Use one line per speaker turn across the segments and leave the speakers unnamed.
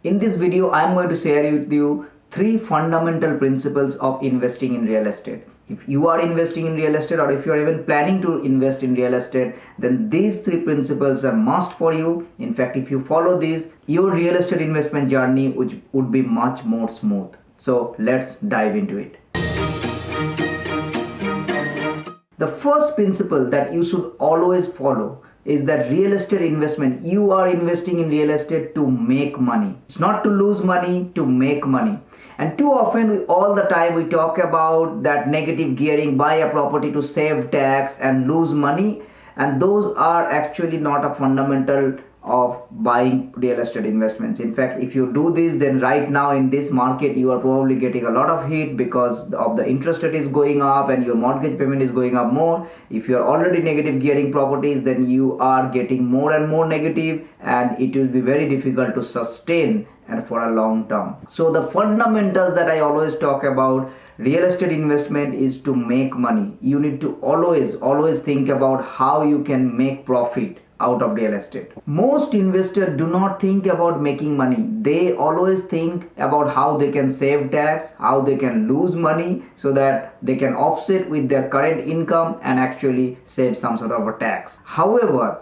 In this video, I am going to share with you 3 fundamental principles of investing in real estate. If you are investing in real estate or if you are even planning to invest in real estate, then these 3 principles are must for you. In fact, if you follow these, your real estate investment journey would be much more smooth. So let's dive into it. The first principle that you should always follow is that real estate investment, you are investing in real estate to make money. It's not to lose money, to make money. And too often, all the time we talk about that negative gearing, buy a property to save tax and lose money. And those are actually not a fundamental of buying real estate investments. In fact, if you do this, then right now in this market, you are probably getting a lot of hit because of the interest rate is going up and your mortgage payment is going up more. If you are already negative gearing properties, then you are getting more and more negative, and it will be very difficult to sustain and for a long term. So the fundamentals that I always talk about, real estate investment is to make money. You need to always think about how you can make profit out of real estate. Most investors do not think about making money. They always think about how they can save tax, how they can lose money so that they can offset with their current income and actually save some sort of a tax. However,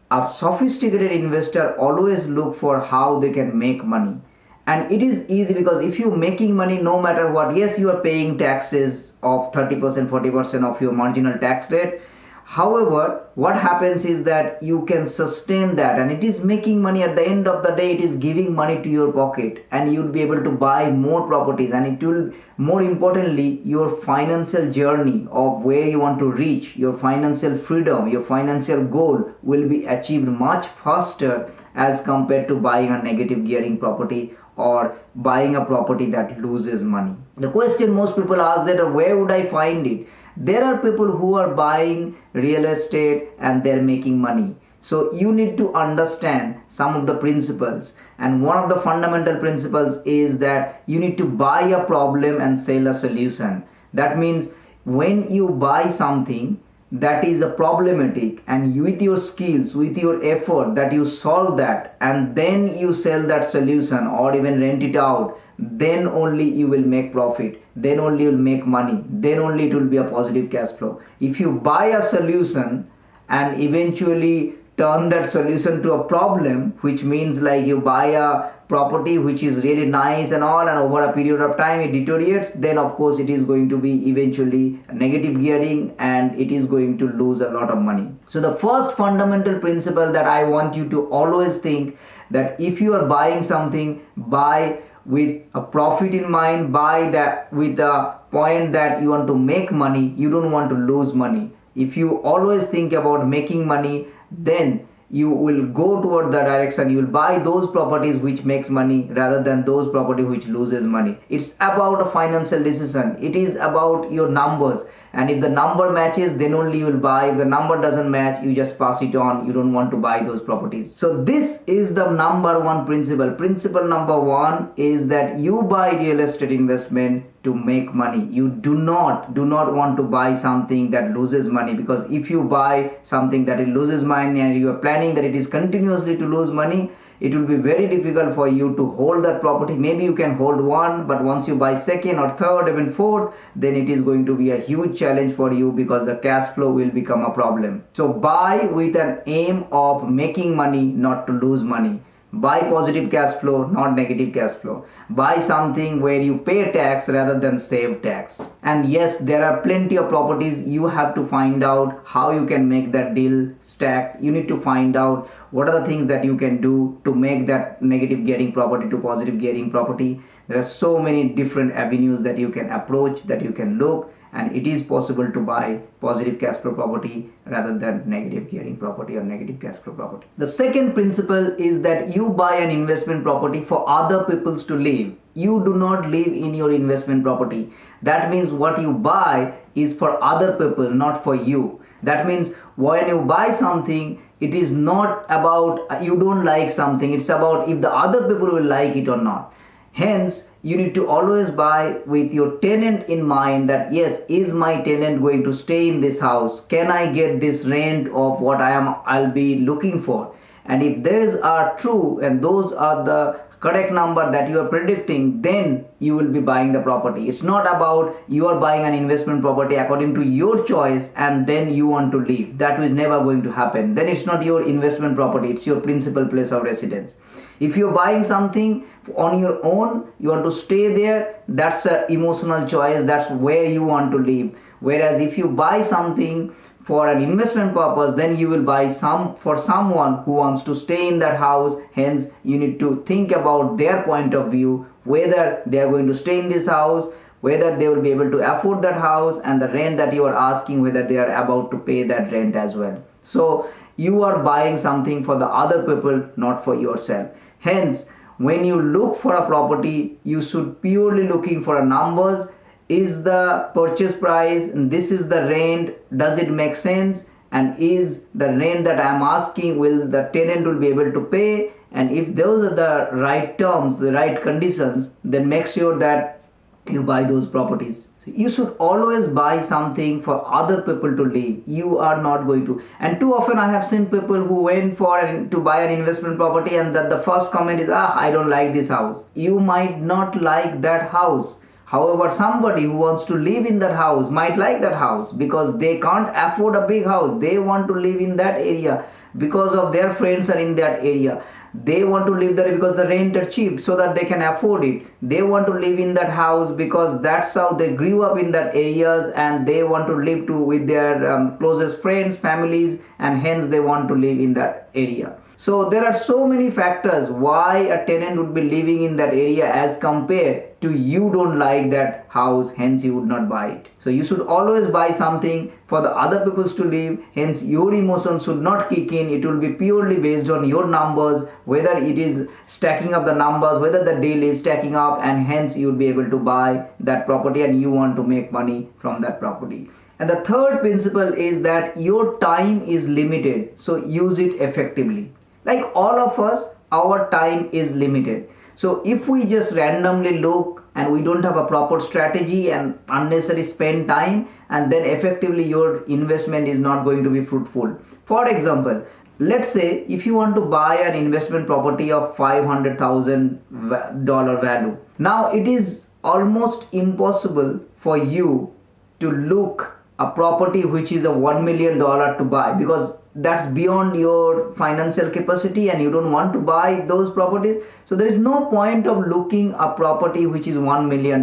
a sophisticated investor always look for how they can make money. And it is easy because if you're making money no matter what, yes, you are paying taxes of 30%, 40% of your marginal tax rate. However, what happens is that you can sustain that, and it is making money. At the end of the day, it is giving money to your pocket, and you'll be able to buy more properties, and it will, more importantly, your financial journey of where you want to reach, your financial freedom, your financial goal will be achieved much faster as compared to buying a negative gearing property or buying a property that loses money. The question most people ask that, where would I find it? There are people who are buying real estate and they're making money. So you need to understand some of the principles. And one of the fundamental principles is that you need to buy a problem and sell a solution. That means when you buy something that is a problematic, and you, with your skills, with your effort, that you solve that, and then you sell that solution or even rent it out, then only you will make profit, then only you will make money, then only it will be a positive cash flow. If you buy a solution and eventually turn that solution to a problem, which means like you buy a property which is really nice and all, and over a period of time it deteriorates, then of course it is going to be eventually negative gearing and it is going to lose a lot of money. So the first fundamental principle that I want you to always think, that if you are buying something, buy with a profit in mind, buy that with a point that you want to make money, you don't want to lose money. If you always think about making money, then you will go toward the direction, you will buy those properties which makes money rather than those property which loses money. It's about a financial decision. It is about your numbers, and if the number matches, then only you will buy. If the number doesn't match, you just pass it on. You don't want to buy those properties. So this is the number one principle. Principle number one is that you buy real estate investment to make money. You do not want to buy something that loses money, because if you buy something that it loses money and you are planning that it is continuously to lose money, it will be very difficult for you to hold that property. Maybe you can hold one, but once you buy second or third, even fourth, then it is going to be a huge challenge for you because the cash flow will become a problem. So buy with an aim of making money, not to lose money. Buy positive cash flow, not negative cash flow. Buy something where you pay tax rather than save tax. And yes, there are plenty of properties. You have to find out how you can make that deal stack. You need to find out what are the things that you can do to make that negative gearing property to positive gearing property. There are so many different avenues that you can approach, that you can look, and it is possible to buy positive cash flow property rather than negative gearing property or negative cash flow property. The second principle is that you buy an investment property for other peoples to live. You do not live in your investment property. That means what you buy is for other people, not for you. That means when you buy something, it is not about you don't like something. It's about if the other people will like it or not. Hence, you need to always buy with your tenant in mind, that yes, is my tenant going to stay in this house? Can I get this rent of what I'll be looking for? And if those are true and those are the correct number that you are predicting, then you will be buying the property. It's not about you are buying an investment property according to your choice and then you want to leave. That is never going to happen. Then it's not your investment property, it's your principal place of residence. If you're buying something on your own, you want to stay there, that's an emotional choice, that's where you want to live. Whereas if you buy something for an investment purpose, then you will buy some for someone who wants to stay in that house. Hence you need to think about their point of view, whether they are going to stay in this house, whether they will be able to afford that house, and the rent that you are asking, whether they are about to pay that rent as well. So you are buying something for the other people, not for yourself. Hence when you look for a property, you should purely looking for a numbers. Is the purchase price, and this is the rent, does it make sense, and is the rent that I am asking, will the tenant will be able to pay? And if those are the right terms, the right conditions, then make sure that you buy those properties. So you should always buy something for other people to live. You are not going to. And too often I have seen people who went for to buy an investment property, and that the first comment is, I don't like this house. You might not like that house. However, somebody who wants to live in that house might like that house because they can't afford a big house. They want to live in that area because of their friends are in that area. They want to live there because the rent are cheap so that they can afford it. They want to live in that house because that's how they grew up in that areas, and they want to live with their closest friends, families, and hence they want to live in that area. So there are so many factors why a tenant would be living in that area as compared to you don't like that house, hence you would not buy it. So you should always buy something for the other peoples to live, hence your emotions should not kick in. It will be purely based on your numbers, whether it is stacking up the numbers, whether the deal is stacking up, and hence you will be able to buy that property and you want to make money from that property. And the third principle is that your time is limited, so use it effectively. Like all of us, our time is limited. So if we just randomly look and we don't have a proper strategy and unnecessarily spend time, and then effectively your investment is not going to be fruitful. For example, let's say if you want to buy an investment property of $500,000 value. Now it is almost impossible for you to look a property which is a $1 million to buy, because that's beyond your financial capacity and you don't want to buy those properties. So there is no point of looking a property which is $1 million.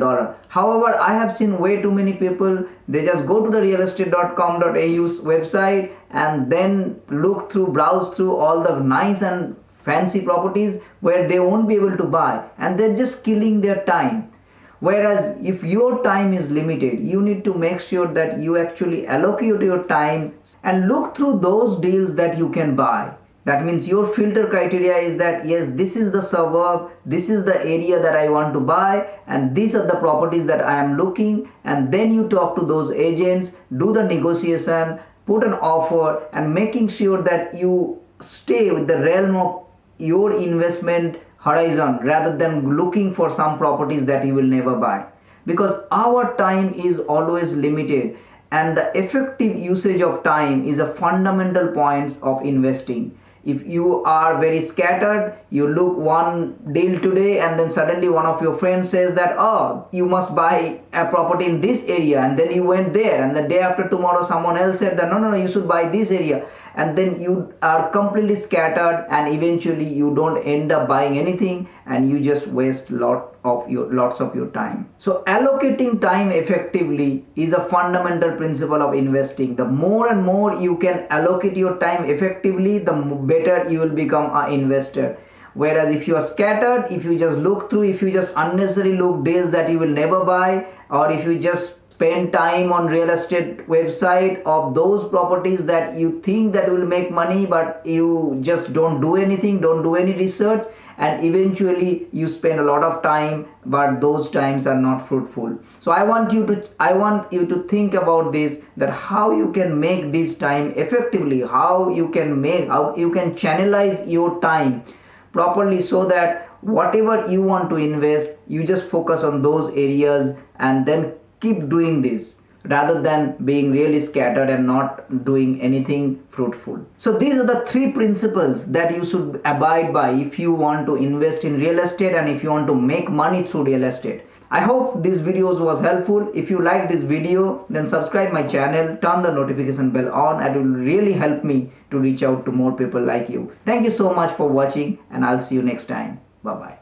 However, I have seen way too many people, they just go to the realestate.com.au website and then browse through all the nice and fancy properties where they won't be able to buy, and they're just killing their time. Whereas if your time is limited, you need to make sure that you actually allocate your time and look through those deals that you can buy. That means your filter criteria is that yes, this is the suburb, this is the area that I want to buy, and these are the properties that I am looking. And then you talk to those agents, do the negotiation, put an offer, and making sure that you stay with the realm of your investment horizon rather than looking for some properties that you will never buy, because our time is always limited, and the effective usage of time is a fundamental point of investing. If you are very scattered, you look one deal today and then suddenly one of your friends says that, oh, you must buy a property in this area, and then you went there, and the day after tomorrow someone else said that no, you should buy this area, and then you are completely scattered and eventually you don't end up buying anything and you just waste lots of your time. So allocating time effectively is a fundamental principle of investing. The more and more you can allocate your time effectively, the better you will become an investor. Whereas if you are scattered, if you just look through, if you just unnecessarily look deals that you will never buy, or if you just spend time on real estate website of those properties that you think that will make money, but you just don't do anything, don't do any research, and eventually you spend a lot of time, but those times are not fruitful. So I want you to think about this, that how you can make this time effectively, how you can channelize your time properly, so that whatever you want to invest, you just focus on those areas and then keep doing this rather than being really scattered and not doing anything fruitful. So these are the three principles that you should abide by if you want to invest in real estate and if you want to make money through real estate. I hope this videos was helpful. If you like this video, then subscribe my channel, turn the notification bell on, and it will really help me to reach out to more people like you. Thank you so much for watching, and I'll see you next time. Bye bye.